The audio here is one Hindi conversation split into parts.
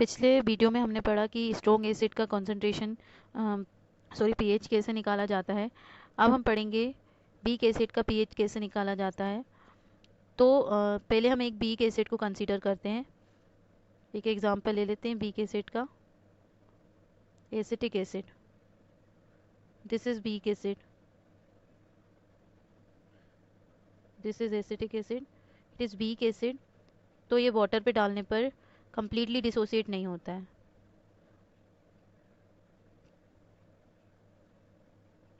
पिछले वीडियो में हमने पढ़ा कि स्ट्रॉन्ग एसिड का कॉन्सेंट्रेशन पीएच कैसे निकाला जाता है। अब हम पढ़ेंगे वीक एसिड का पीएच कैसे निकाला जाता है। तो पहले हम एक वीक एसिड को कंसीडर करते हैं। एक एग्जांपल ले लेते हैं वीक एसिड का। Acetic acid, this is weak acid, this is acetic acid, it is weak acid. तो ये वाटर पे डालने पर कंप्लीटली डिसोसिएट नहीं होता है,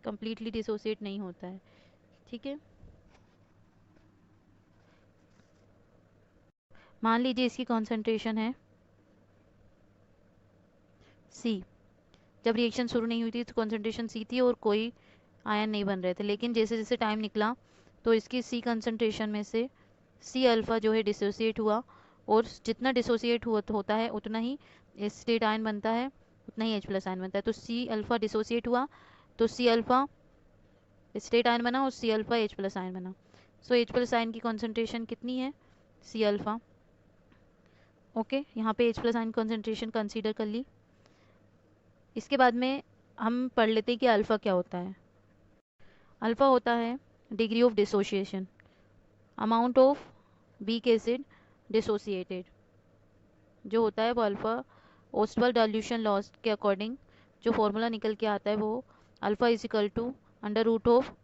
कंप्लीटली डिसोसिएट नहीं होता है। ठीक है, मान लीजिए इसकी कॉन्सेंट्रेशन है सी। जब रिएक्शन शुरू नहीं हुई थी तो कॉन्सेंट्रेशन सी थी और कोई आयन नहीं बन रहे थे, लेकिन जैसे जैसे टाइम निकला तो इसकी सी कंसंट्रेशन में से सी अल्फ़ा जो है डिसोसिएट हुआ, और जितना डिसोसिएट होता है उतना ही स्टेट आयन बनता है, उतना ही H प्लस आयन बनता है। तो सी अल्फ़ा डिसोसिएट हुआ तो सी अल्फ़ा स्टेट आयन बना और C alpha H plus ion बना। सो H प्लस आयन की कॉन्सेंट्रेशन कितनी है, सी अल्फ़ा। ओके, यहाँ पे H plus ion concentration consider कर ली। इसके बाद में हम पढ़ लेते हैं कि अल्फ़ा क्या होता है। अल्फ़ा होता है degree of dissociation, amount of weak acid dissociated. जो होता है वो अल्फ़ा ओस्टवाल्ड डाइल्यूशन लॉस के अकॉर्डिंग जो फॉर्मूला निकल के आता है वो alpha is equal to under root of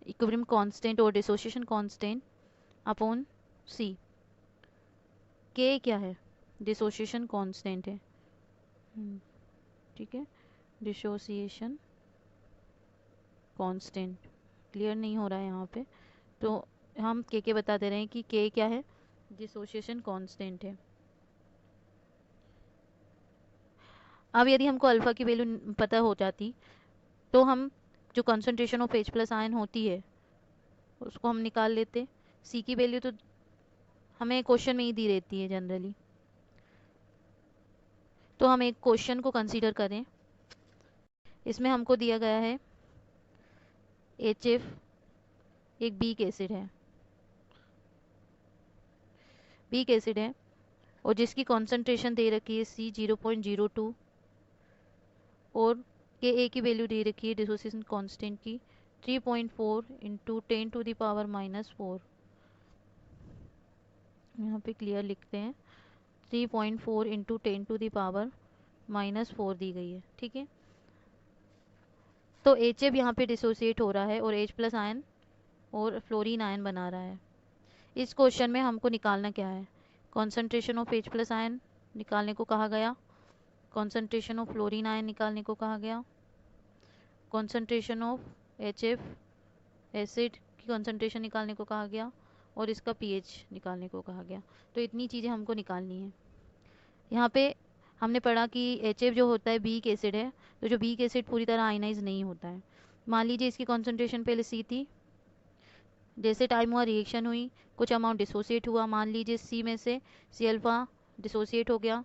equilibrium constant और dissociation constant upon C. K क्या है, डिसोसिएशन कांस्टेंट है। ठीक है, डिसोसिएशन कांस्टेंट क्लियर नहीं हो रहा है यहाँ पे, तो हम के बता दे रहे हैं कि के क्या है, डिसोसिएशन कांस्टेंट है। अब यदि हमको अल्फ़ा की वैल्यू पता हो जाती तो हम जो concentration of H plus ion होती है उसको हम निकाल लेते। सी की वैल्यू तो हमें क्वेश्चन में ही दी रहती है जनरली, तो हम एक क्वेश्चन को कंसीडर करें। इसमें हमको दिया गया है HF एक वीक एसिड है, वीक एसिड है और जिसकी कॉन्सेंट्रेशन दे रखी है सी 0.02 और के ए की वैल्यू दे रखी है डिसोसिएशन कांस्टेंट की 3.4 इंटू 10⁻⁻⁴। यहाँ पे क्लियर लिखते हैं 3.4 इंटू 10⁻⁻⁴ दी गई है। ठीक है, तो एच एफ यहाँ पे डिसोसिएट हो रहा है और H प्लस आयन और फ्लोरीन आयन बना रहा है। इस क्वेश्चन में हमको निकालना क्या है, concentration of H plus ion निकालने को कहा गया, कॉन्सेंट्रेशन ऑफ फ्लोरीन आयन निकालने को कहा गया, कॉन्सेंट्रेशन ऑफ HF एसिड की कॉन्सेंट्रेशन निकालने को कहा गया और इसका पीएच निकालने को कहा गया। तो इतनी चीज़ें हमको निकालनी है। यहाँ पे हमने पढ़ा कि HF जो होता है वीक एसिड है, तो जो वीक एसिड पूरी तरह आयनाइज नहीं होता है। मान लीजिए इसकी कॉन्सेंट्रेशन पहले सी थी, जैसे टाइम हुआ रिएक्शन हुई कुछ अमाउंट डिसोसिएट हुआ, मान लीजिए सी में से सी अल्फ़ा डिसोसिएट हो गया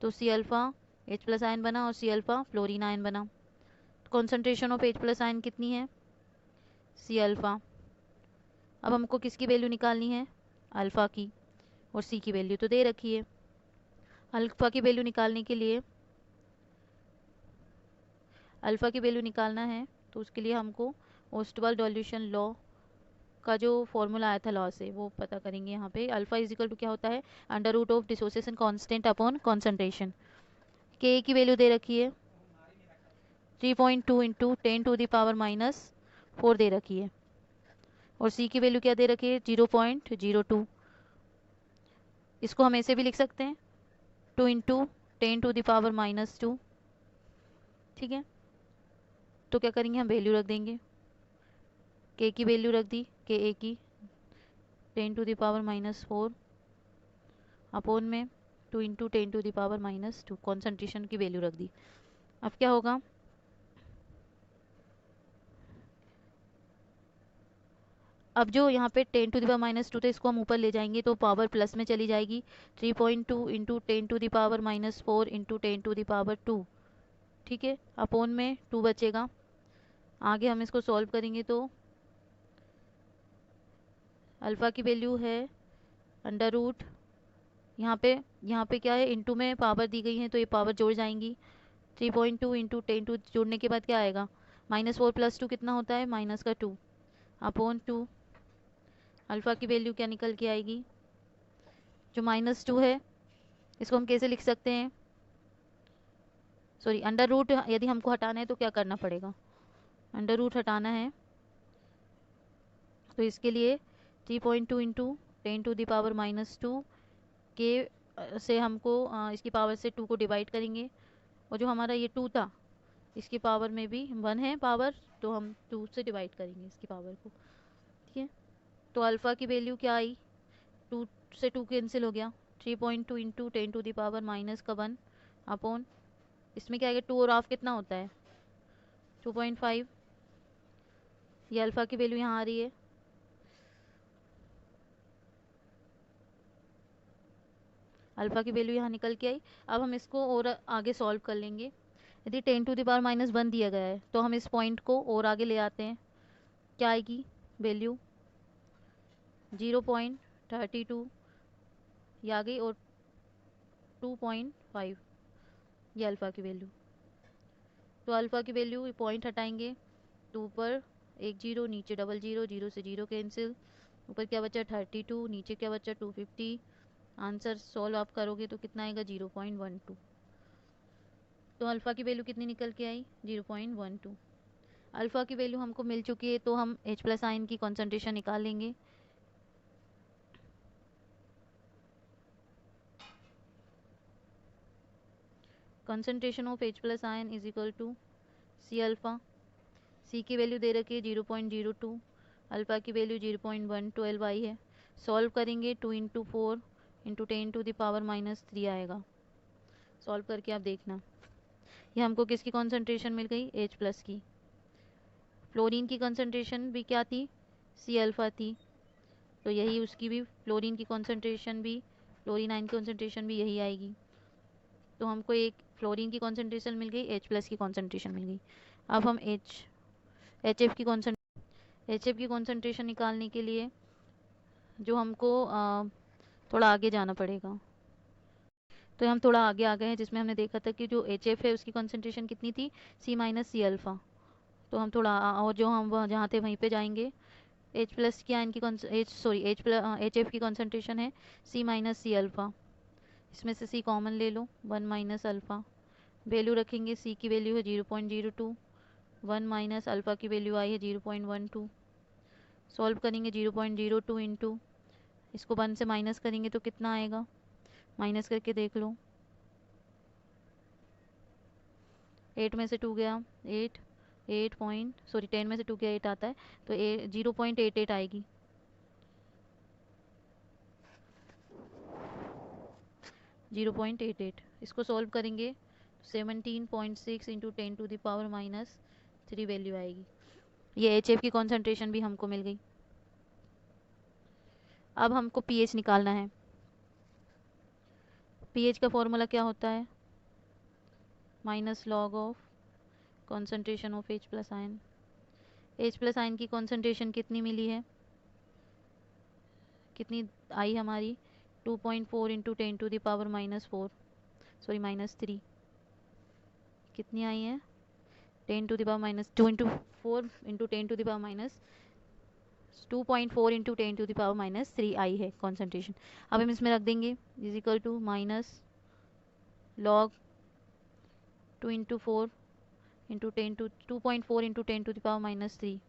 तो C alpha H plus ion बना और सी अल्फ़ा फ्लोरीन आयन बना। Concentration of H plus ion कितनी है, सी अल्फ़ा। अब हमको किसकी वैल्यू निकालनी है, अल्फ़ा की, और सी की वैल्यू तो दे रखी है। अल्फ़ा की वैल्यू निकालने के लिए, अल्फ़ा की वैल्यू निकालना है तो उसके लिए हमको ओस्टवाल्ड डाइल्यूशन लॉ का जो फॉर्मूला आया था लॉ से वो पता करेंगे। यहाँ पे अल्फ़ा इज इक्वल टू क्या होता है, under root of dissociation constant upon concentration. K की वैल्यू दे रखी है 3.2 इंटू 10⁻⁻⁴ दे रखी है और सी की वैल्यू क्या दे रखी है 0.02। इसको हम ऐसे भी लिख सकते हैं 2 इंटू 10⁻⁻²। ठीक है, तो क्या करेंगे, हम वैल्यू रख देंगे, के की वैल्यू रख दी, के ए की 10⁻⁻4 अपॉन में 2 इंटू 10⁻⁻2 कॉन्सेंट्रेशन की वैल्यू रख दी। अब क्या होगा, अब जो यहाँ पे 10⁻² था इसको हम ऊपर ले जाएंगे तो पावर प्लस में चली जाएगी, 3.2 इंटू 10⁻⁻4 इंटू 10⁻²। ठीक है, अपॉन में 2 बचेगा। आगे हम इसको सॉल्व करेंगे तो अल्फ़ा की वैल्यू है अंडर रूट यहाँ पे क्या है, इंटू में पावर दी गई है तो ये पावर जोड़ जाएंगी। 3.2 इंटू 10 जोड़ने के बाद क्या आएगा, -4 + 2 कितना होता है, -2 अपॉन 2। अल्फ़ा की वैल्यू क्या निकल के आएगी, जो -2 है इसको हम कैसे लिख सकते हैं, सॉरी अंडर रूट यदि हमको हटाना है तो क्या करना पड़ेगा, अंडर रूट हटाना है तो इसके लिए 3.2 इंटू 10⁻⁻² के से हमको इसकी पावर से 2 को डिवाइड करेंगे, और जो हमारा ये 2 था इसकी पावर में भी 1 है पावर, तो हम 2 से डिवाइड करेंगे इसकी पावर को। ठीक है, तो अल्फ़ा की वैल्यू क्या आई, 2 से 2 कैंसिल हो गया, 3.2 इंटू 10⁻⁻1 अपॉन इसमें क्या आएगा, 2 और हाफ कितना होता है 2.5। ये अल्फ़ा की वैल्यू यहाँ आ रही है, अल्फ़ा की वैल्यू यहाँ निकल के आई। अब हम इसको और आगे सॉल्व कर लेंगे। यदि 10⁻⁻1 दिया गया है तो हम इस पॉइंट को और आगे ले आते हैं, क्या आएगी वैल्यू 0.32 ये आ गई, और 2.5 ये अल्फ़ा की वैल्यू। तो अल्फ़ा की वैल्यू पॉइंट हटाएंगे तो ऊपर 1 0 नीचे 00, 0 से 0 कैंसिल, ऊपर क्या बचा 32, नीचे क्या बचा 250। आंसर सॉल्व आप करोगे तो कितना आएगा 0.12। तो अल्फ़ा की वैल्यू कितनी निकल के आई 0.12। अल्फ़ा की वैल्यू हमको मिल चुकी है तो हम H+ आयन की कॉन्सेंट्रेशन निकाल लेंगे। Concentration of H+ ion is equal to C alpha. C की वैल्यू दे रखी है 0.02, अल्फ़ा की वैल्यू 0.112 आई है। सॉल्व करेंगे 2 इंटू 4 इंटू 10⁻³ आएगा। सॉल्व करके आप देखना, ये हमको किसकी कॉन्सेंट्रेशन मिल गई H+ की। फ्लोरीन की कॉन्सेंट्रेशन भी क्या थी C अल्फ़ा थी, तो यही उसकी भी फ्लोरीन की कॉन्सेंट्रेशन भी, फ्लोरीन आयन की कॉन्सेंट्रेशन भी यही आएगी। तो हमको एक फ्लोरीन की कॉन्सेंट्रेशन मिल गई, H+ की कॉन्सेंट्रेशन मिल गई। अब हम एच एफ की कॉन्सेंट्रेशन निकालने के लिए जो हमको थोड़ा आगे जाना पड़ेगा, तो हम थोड़ा आगे आ गए हैं, जिसमें हमने देखा था कि जो HF है उसकी कॉन्सेंट्रेशन कितनी थी C अल्फ़ा। तो हम थोड़ा और जो हम जहाँ थे वहीं पे जाएंगे। H+ की आयन की HF की कॉन्सेंट्रेशन है C अल्फ़ा, इसमें से C कॉमन ले लो, 1 - अल्फ़ा। वैल्यू रखेंगे, C की वैल्यू है 0.02, 1 - अल्फ़ा की वैल्यू आई है 0.12। सॉल्व करेंगे 0.02 इंटू इसको 1 से माइनस करेंगे तो कितना आएगा, माइनस करके देख लो, 8 में से 2 गया 8, 10 में से 2 गया 8 आता है, तो 0.88 आएगी। 0.88 इसको सॉल्व करेंगे 17.6 इंटू 10⁻³ वैल्यू आएगी। ये HF की कॉन्सेंट्रेशन भी हमको मिल गई। अब हमको pH निकालना है। pH का फॉर्मूला क्या होता है, -log of concentration of H+ ion. H+ ion की कॉन्सेंट्रेशन कितनी मिली है, कितनी आई हमारी 2.4 इंटू 10⁻⁻4, सॉरी -3, कितनी आई है 10⁻2 इंटू 4 इंटू 10⁻2.4 इंटू 10⁻³ आई है कॉन्सेंट्रेशन। अब हम इसमें रख देंगे is equal to -log 2 into 4 into 2.4 into 10⁻³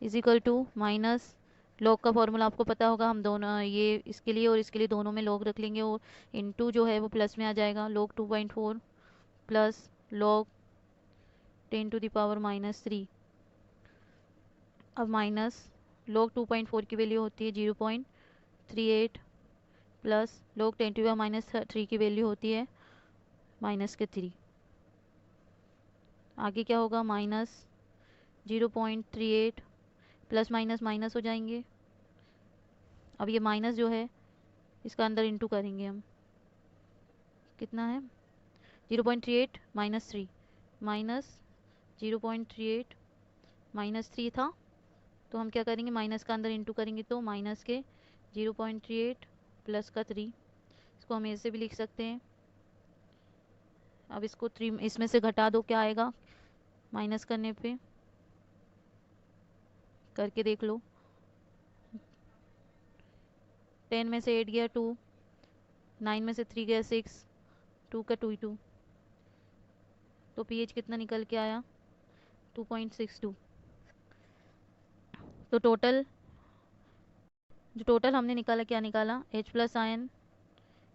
is equal to minus log का फॉर्मूला आपको पता होगा, हम दोनों ये इसके लिए और इसके लिए दोनों में लॉग रख लेंगे, और इंटू जो है वो प्लस में आ जाएगा, log 2.4 प्लस log 10⁻³ अब माइनस log 2.4 की वैल्यू होती है 0.38 प्लस log 10⁻³ की वैल्यू होती है -3। आगे क्या होगा, -0.38 प्लस माइनस माइनस हो जाएंगे। अब ये माइनस जो है इसका अंदर इंटू करेंगे हम, कितना है 0.38 -3 -0.38 -3 था, तो हम क्या करेंगे माइनस का अंदर इंटू करेंगे, तो माइनस के 0.38 प्लस का 3 इसको हम ऐसे भी लिख सकते हैं। अब इसको 3 इसमें से घटा दो, क्या आएगा माइनस करने पे, करके देख लो। 10 में से 8 गया 2, 9 में से 3 गया 6, 2 का 2 ही 2, तो pH कितना निकल के आया 2.62। तो टोटल हमने निकाला, क्या निकाला, H प्लस आयन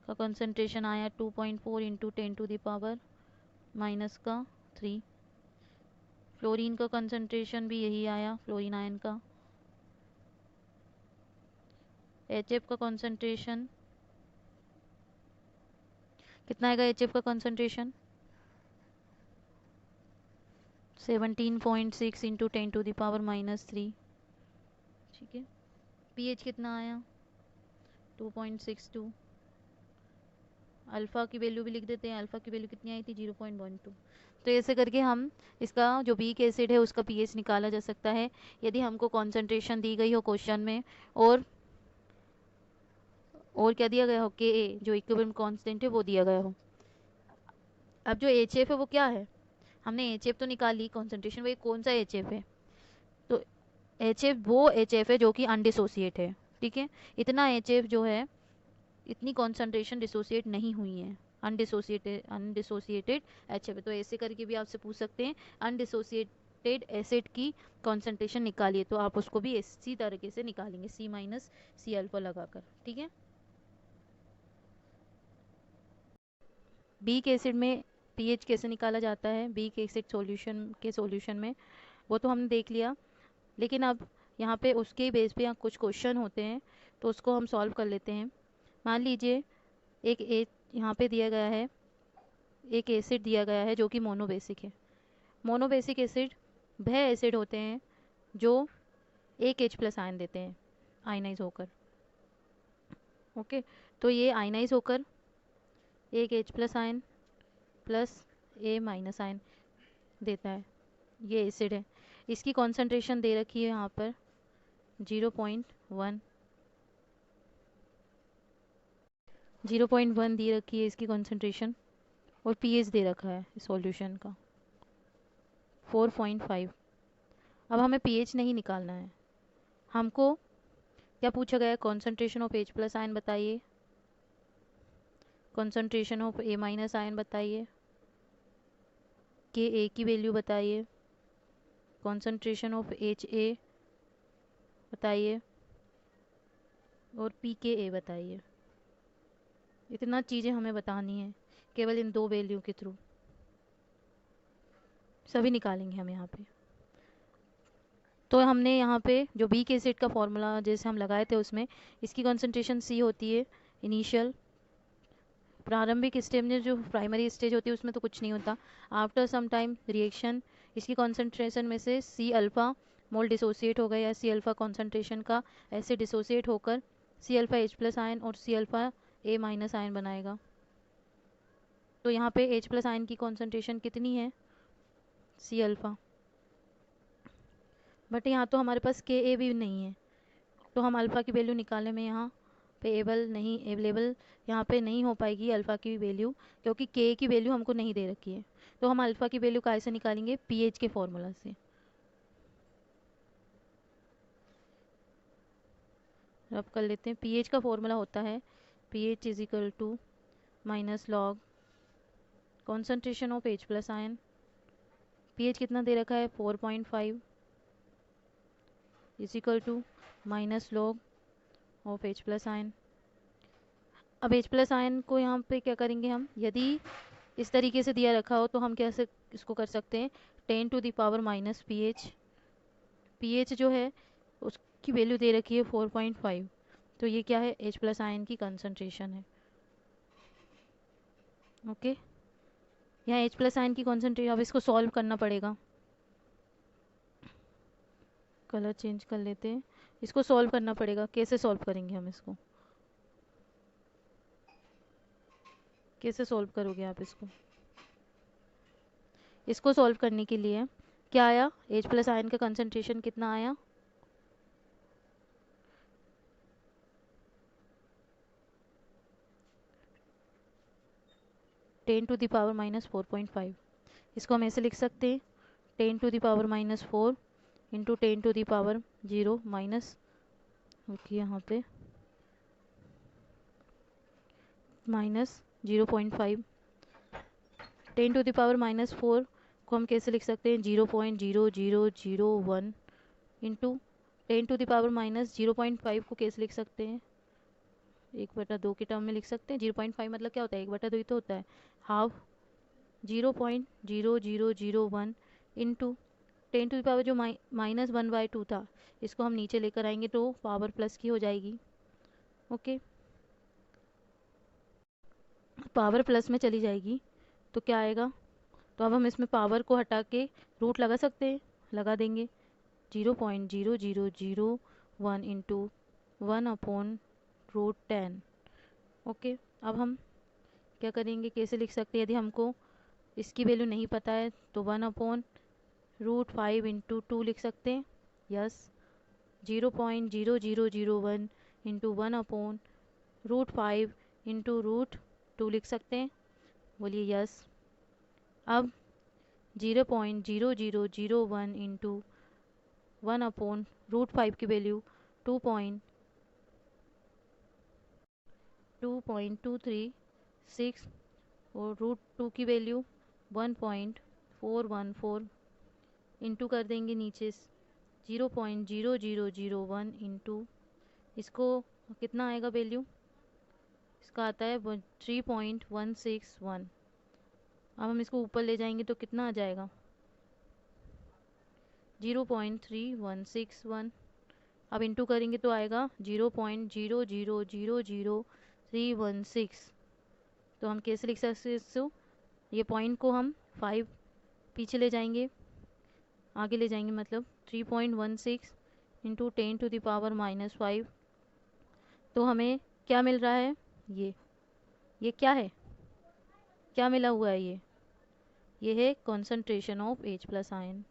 का कंसंट्रेशन आया 2.4 इंटू 10⁻³ फ्लोरीन का कंसंट्रेशन भी यही आया, फ्लोरीन आयन का। HF का कंसंट्रेशन कितना आएगा, HF का कंसंट्रेशन 17.6 इंटू 10⁻³ ठीक है। pH कितना आया 2.62। अल्फ़ा की वैल्यू भी लिख देते हैं, अल्फ़ा की वैल्यू कितनी आई थी 0.12। तो ऐसे करके हम इसका जो वीक एसिड है उसका pH निकाला जा सकता है यदि हमको कॉन्सेंट्रेशन दी गई हो क्वेश्चन में, और क्या दिया गया हो, Ka जो इक्विलिब्रियम कांस्टेंट है वो दिया गया हो। अब जो HF है वो क्या है, हमने HF तो निकाल ली कॉन्सेंट्रेशन, वो कौन सा HF है, तो HF वो HF है जो कि अनडिसोसिएट है, ठीक है। इतना HF जो है, इतनी कॉन्सेंट्रेशन डिसोसिएट नहीं हुई है, अनडिसोसिएटेड HF है। तो ऐसे करके भी आपसे पूछ सकते हैं अनडिसोसिएटेड एसिड की कॉन्सेंट्रेशन निकालिए, तो आप उसको भी इसी तरीके से निकालेंगे, C माइनस सी अल्फा लगाकर, ठीक है। बीक एसिड में pH कैसे निकाला जाता है, बीक एसिड सॉल्यूशन में, वो तो हमने देख लिया। लेकिन अब यहाँ पे उसके बेस पे यहाँ कुछ क्वेश्चन होते हैं, तो उसको हम सॉल्व कर लेते हैं। मान लीजिए यहाँ पे दिया गया है, एक एसिड दिया गया है जो कि मोनोबेसिक है। मोनोबेसिक एसिड वह एसिड होते हैं जो एक H प्लस आयन देते हैं आयनाइज होकर, ओके। तो ये आयनाइज होकर एक H plus ion plus A minus ion देता है, ये एसिड है। इसकी कॉन्सेंट्रेशन दे रखी है यहाँ पर 0.1, 0.1 दी रखी है इसकी कॉन्सेंट्रेशन, और pH दे रखा है सॉल्यूशन का 4.5। अब हमें pH नहीं निकालना है, हमको क्या पूछा गया है, concentration of H plus ion बताइए, concentration of A minus ion बताइए, Ka की वैल्यू बताइए, कॉन्सेंट्रेशन ऑफ Ha बताइए, और pKa बताइए। इतना चीज़ें हमें बतानी है केवल इन 2 वैल्यू के थ्रू, सभी निकालेंगे हम यहाँ पे। तो हमने यहाँ पे जो बीक एसिड का फॉर्मूला जैसे हम लगाए थे उसमें इसकी कॉन्सेंट्रेशन C होती है इनिशियल, प्रारंभिक स्टेज में, जो प्राइमरी स्टेज होती है उसमें तो कुछ नहीं होता। आफ्टर सम टाइम रिएक्शन इसकी कॉन्सेंट्रेशन में से C अल्फ़ा मोल डिसोसिएट हो गया, या C अल्फ़ा कॉन्सेंट्रेशन का ऐसे डिसोसिएट होकर C alpha H plus ion और C alpha A minus ion बनाएगा। तो यहाँ पे H प्लस आयन की कॉन्सेंट्रेशन कितनी है C अल्फ़ा, बट यहाँ तो हमारे पास Ka भी नहीं है, तो हम अल्फ़ा की वैल्यू निकालने में यहाँ पे अवेलेबल यहाँ पे नहीं हो पाएगी अल्फ़ा की वैल्यू, क्योंकि K की वैल्यू हमको नहीं दे रखी है। तो हम अल्फ़ा की वैल्यू कैसे निकालेंगे, pH के फॉर्मूला से। अब कर लेते हैं, pH का फॉर्मूला होता है pH is equal to minus log concentration of H plus ion, pH कितना दे रखा है 4.5, is equal to minus log of H plus ion. अब H प्लस आयन को यहाँ पे क्या करेंगे हम, यदि इस तरीके से दिया रखा हो तो हम कैसे इसको कर सकते हैं, 10⁻⁻ pH, pH जो है उसकी वैल्यू दे रखी है 4.5, तो ये क्या है H प्लस आयन की कंसंट्रेशन है, ओके। यहाँ H प्लस आयन की कॉन्सेंट्रेशन, अब इसको सॉल्व करना पड़ेगा, कलर चेंज कर लेते हैं, इसको सॉल्व करना पड़ेगा। कैसे सॉल्व करेंगे हम इसको, कैसे सॉल्व करोगे आप इसको सॉल्व करने के लिए क्या आया, H प्लस आयन का कंसंट्रेशन कितना आया, 10⁻⁻4.5। इसको हम ऐसे लिख सकते हैं 10⁻⁻4 इंटू 10⁻0 माइनस, ओके यहाँ पे माइनस 0.5। 10⁻⁻4 को हम कैसे लिख सकते हैं 0.0001 इंटू 10⁻⁻0.5 को कैसे लिख सकते हैं 1/2 के टर्म में लिख सकते हैं। 0.5 मतलब क्या होता है 1/2 ही तो होता है, हाफ 0.0001 इंटू 10 जो -1/2 था इसको हम नीचे लेकर आएंगे तो पावर प्लस की हो जाएगी। ओके, पावर प्लस में चली जाएगी तो क्या आएगा, तो अब हम इसमें पावर को हटा के रूट लगा सकते हैं, लगा देंगे 0.0001 इंटू 1/√10। ओके, अब हम क्या करेंगे, कैसे लिख सकते हैं, यदि हमको इसकी वैल्यू नहीं पता है तो 1/√5 इंटू 2 लिख सकते हैं। यस, 0.0001 इंटू 1/√5 इंटू √2 लिख सकते हैं, बोलिए यस। अब 0.0001 इंटू 1/√5 की वैल्यू 2.236 और √2 की वैल्यू 1.414 इंटू कर देंगे नीचे 0.0001 इंटू, इसको कितना आएगा वैल्यू, इसका आता है 3.161। अब हम इसको ऊपर ले जाएंगे तो कितना आ जाएगा 0.3161। अब इंटू करेंगे तो आएगा 0.000316। तो हम कैसे लिख सकते हैं इसको, ये पॉइंट को हम 5 पीछे ले जाएंगे, आगे ले जाएंगे, मतलब 3.16 इंटू 10⁻⁻5। तो हमें क्या मिल रहा है, ये क्या है, क्या मिला हुआ है, ये है कॉन्सेंट्रेशन ऑफ H+ आयन।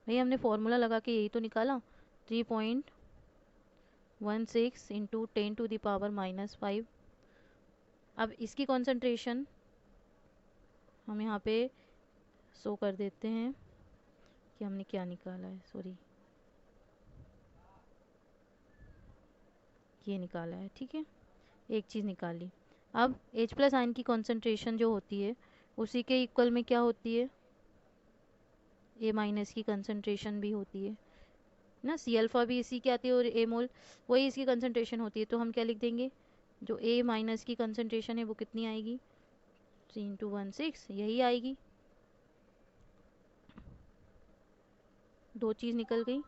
भाई हमने फॉर्मूला लगा के यही तो निकाला, 3.16 इंटू 10⁻⁻5। अब इसकी कॉन्सेंट्रेशन हम यहाँ पे शो कर देते हैं कि हमने क्या निकाला है, सॉरी ये निकाला है, ठीक है, एक चीज़ निकाल ली। अब H+ आयन की कॉन्सेंट्रेशन जो होती है उसी के इक्वल में क्या होती है, A- की कंसंट्रेशन भी होती है ना, C अल्फ़ा भी इसी की आती है और A मोल वही इसकी कंसंट्रेशन होती है। तो हम क्या लिख देंगे, जो A- की कंसंट्रेशन है वो कितनी आएगी 3/16 यही आएगी, दो चीज़ निकल गई।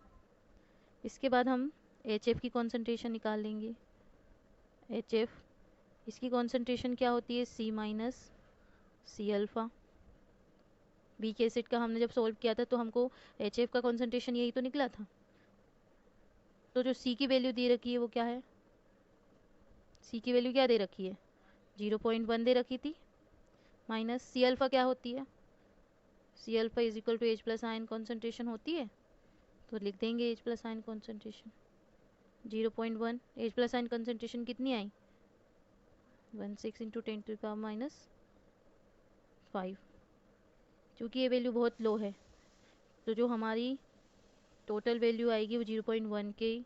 इसके बाद हम HF की कॉन्सेंट्रेशन निकाल लेंगे। HF इसकी कॉन्सेंट्रेशन क्या होती है C-अल्फ़ा। बीक एसिड का हमने जब सॉल्व किया था तो हमको HF का कॉन्सेंट्रेशन यही तो निकला था। तो जो C की वैल्यू दे रखी है वो क्या है, C की वैल्यू क्या दे रखी है 0.1 दे रखी थी, माइनस C-अल्फ़ा क्या होती है, C alpha is equal to H+ ion concentration होती है, तो लिख देंगे H+ ion concentration 0.1। H+ ion concentration कितनी आई 16 इंटू 10⁻⁵। क्योंकि ये वैल्यू बहुत लो है तो जो हमारी टोटल वैल्यू आएगी वो 0.1 के,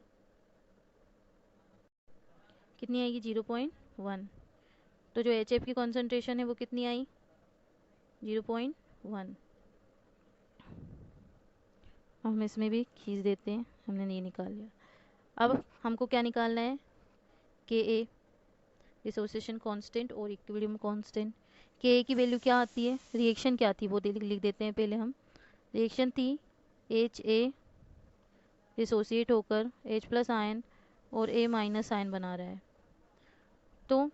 कितनी आएगी 0.1। तो जो HF की कॉन्सेंट्रेशन है वो कितनी आई 0.1। अब हम इसमें भी खींच देते हैं, हमने ये निकाल लिया। अब हमको क्या निकालना है Ka डिसोसिएशन कांस्टेंट और इक्विलिब्रियम कांस्टेंट। Ka की वैल्यू क्या आती है, रिएक्शन क्या थी वो लिख देते हैं पहले हम। रिएक्शन थी Ha डिसोसिएट होकर H+ आयन और A- आयन बना रहा है। तो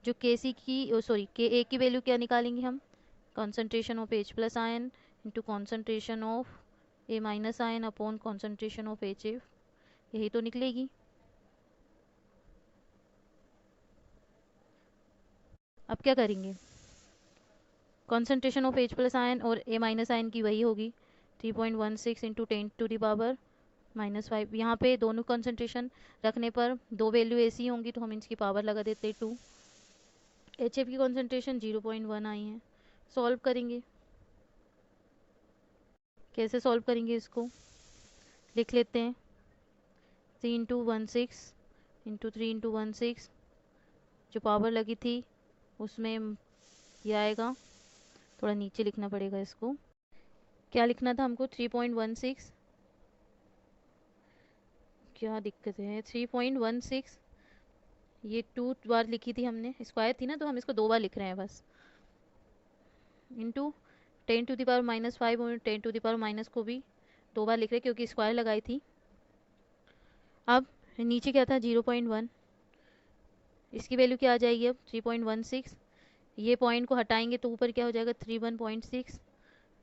जो Kc की सॉरी Ka की वैल्यू क्या निकालेंगे हम, concentration of H+ ion into concentration of A- ion upon concentration of HF, यही तो निकलेगी। अब क्या करेंगे, कॉन्सेंट्रेशन ऑफ H+ आयन और A- आयन की वही होगी 3.16 इंटू 10⁻⁻5। यहाँ पे दोनों कॉन्सेंट्रेशन रखने पर दो वैल्यू ऐसी होंगी तो हम इसकी पावर लगा देते हैं 2। HF की कॉन्सेंट्रेशन 0.1 आई है। सॉल्व करेंगे, कैसे सॉल्व करेंगे इसको, लिख लेते हैं 3 × 16 × 3 × 16, जो पावर लगी थी उसमें ये आएगा। थोड़ा नीचे लिखना पड़ेगा इसको, क्या लिखना था हमको, 3.16, क्या दिक्कत है, 3.16, ये 2 बार लिखी थी हमने, स्क्वायर थी ना तो हम इसको 2 बार लिख रहे हैं बस, इंटू 10⁻⁻5 और 10⁻⁻ को भी 2 बार लिख रहे हैं क्योंकि स्क्वायर लगाई थी। अब नीचे क्या था 0.1, इसकी वैल्यू क्या आ जाएगी अब 3.16, ये पॉइंट को हटाएंगे तो ऊपर क्या हो जाएगा 31.6,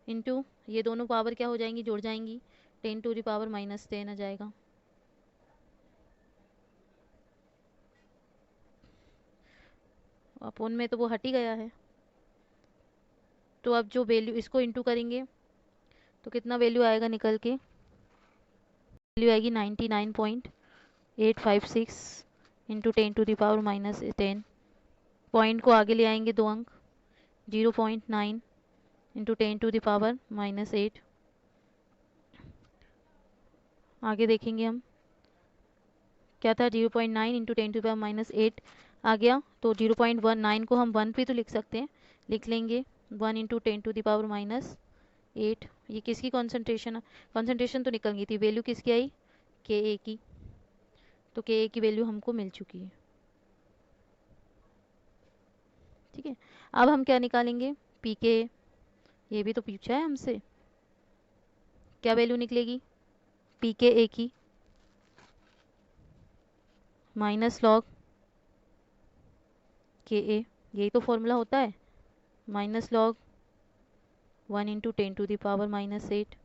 इंटू ये दोनों पावर क्या हो जाएंगी, जुड़ जाएंगी, 10⁻⁻10 आ जाएगा। अपन में तो वो हट ही गया है। तो अब जो वैल्यू इसको इंटू करेंगे तो कितना वैल्यू आएगा निकल के, वैल्यू आएगी 99.856 इंटू 10⁻⁻10। पॉइंट को आगे ले आएंगे 2 अंक, 0.9 इंटू 10⁻⁻8। आगे देखेंगे हम क्या था, 0.9 इंटू 10⁻⁻8 आ गया, तो 0.19 को हम 1 पे तो लिख सकते हैं, लिख लेंगे 1 इंटू 10⁻⁸। ये किसकी कॉन्सेंट्रेशन तो निकल गई थी, वैल्यू किसकी आई, के ए की, तो के ए की वैल्यू हमको मिल चुकी है। ठीक है, अब हम क्या निकालेंगे, पी के, ये भी तो पूछा है हमसे, क्या वैल्यू निकलेगी पी के ए की, माइनस लॉग के ए, यही तो फॉर्मूला होता है, माइनस लॉग 1 इंटू 10⁻⁻8,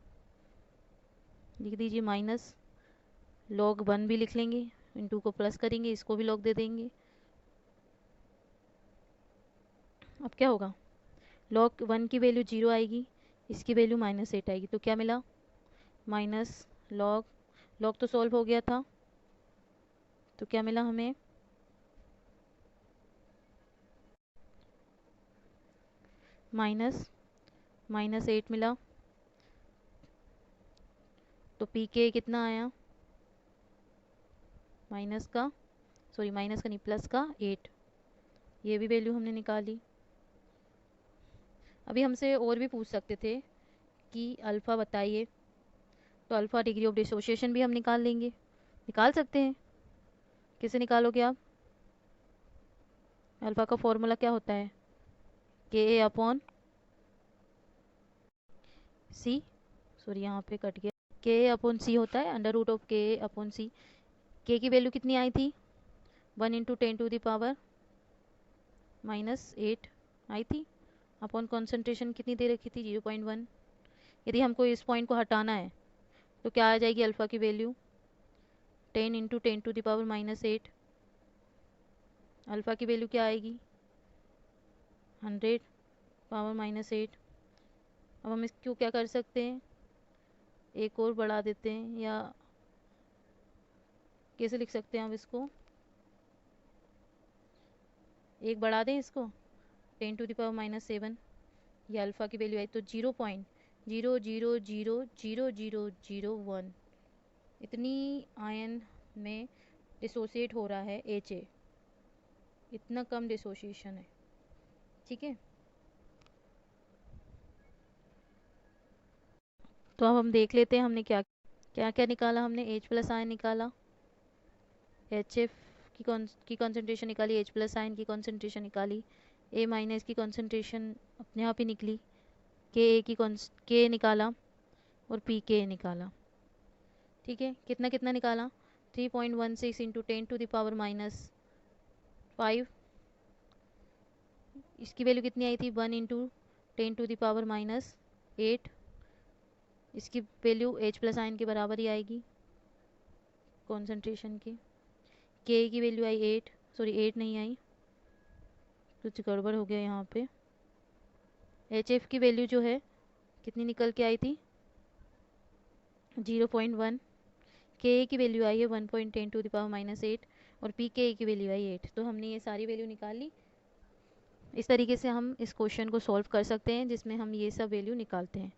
लिख दीजिए, माइनस लॉग 1 भी लिख लेंगे, इंटू को प्लस करेंगे, इसको भी लॉग दे देंगे। अब क्या होगा, लॉग 1 की वैल्यू 0 आएगी, इसकी वैल्यू -8 आएगी, तो क्या मिला, माइनस लॉग, लॉग तो सॉल्व हो गया था, तो क्या मिला हमें, -8 मिला, तो पी के कितना आया, माइनस का नहीं, प्लस का 8, ये भी वैल्यू हमने निकाली। अभी हमसे और भी पूछ सकते थे कि अल्फ़ा बताइए, तो अल्फ़ा डिग्री ऑफ डिसोसिएशन भी हम निकाल लेंगे, निकाल सकते हैं। कैसे निकालोगे आप, अल्फ़ा का फॉर्मूला क्या होता है, के ए अपॉन सी, यहाँ पे कट गया, के ए अपॉन सी होता है, अंडर रूट ऑफ के ए अपॉन सी। के की वैल्यू कितनी आई थी, 1 इंटू 10⁻⁻8 आई थी, अपॉन कॉन्सेंट्रेशन कितनी दे रखी थी 0.1। यदि हमको इस पॉइंट को हटाना है तो क्या आ जाएगी अल्फ़ा की वैल्यू, 10 इंटू 10⁻⁻8, अल्फ़ा की वैल्यू क्या आएगी 100⁻⁻8। अब हम इसको क्या कर सकते हैं, एक और बढ़ा देते हैं, या कैसे लिख सकते हैं हम इसको, एक बढ़ा दें इसको, 10⁻⁻7, ये अल्फ़ा की वैल्यू आई, तो 0.00000001 इतनी आयन में डिसोसिएट हो रहा है एच ए, इतना कम डिसोसिएशन है। ठीक है, तो अब हम देख लेते हैं हमने क्या क्या क्या निकाला, हमने H प्लस आयन निकाला, एच एफ की कॉन्सेंट्रेशन निकाली, H प्लस आयन की कॉन्सेंट्रेशन निकाली, ए माइनस की कॉन्सेंट्रेशन अपने आप ही निकली, के निकाला और पी के निकाला। ठीक है, कितना कितना निकाला, 3.16 इंटू 10⁻⁻5, इसकी वैल्यू कितनी आई थी 1 इंटू 10⁻⁻8, इसकी वैल्यू H प्लस आयन के बराबर ही आएगी कॉन्सेंट्रेशन के की वैल्यू आई 8, 8 नहीं आई, कुछ गड़बड़ हो गया यहाँ पे। एच एफ की वैल्यू जो है कितनी निकल के आई थी 0.1, के की वैल्यू आई है 1.10⁻⁻8 और पी के की वैल्यू आई 8, तो हमने ये सारी वैल्यू निकाल ली। इस तरीके से हम इस क्वेश्चन को सॉल्व कर सकते हैं, जिसमें हम ये सब वैल्यू निकालते हैं।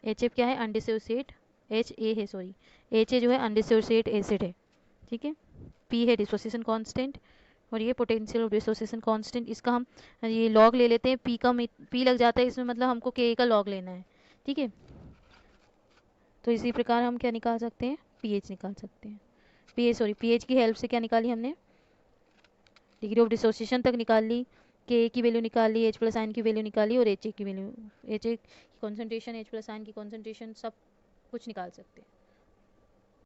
HF क्या है, अनडिसोसिएट, HA है सॉरी, HA जो है अनडिसोसिएट एसिड है, ठीक है। P है डिसोसिएशन कांस्टेंट, और ये पोटेंशियल ऑफ डिसोसिएशन कांस्टेंट, इसका हम ये लॉग ले लेते हैं। P लग जाता है इसमें, मतलब हमको K का लॉग लेना है, ठीक है। तो इसी प्रकार हम क्या निकाल सकते हैं, pH निकाल सकते हैं। pH की हेल्प से क्या निकाली हमने, डिग्री ऑफ डिसोसिएशन तक निकाल ली, K की वैल्यू निकाल ली, H प्लस आयन की वैल्यू निकाली, और HA की वैल्यू, HA की कॉन्सेंट्रेशन, H प्लस आयन की कॉन्सेंट्रेशन, सब कुछ निकाल सकते हैं।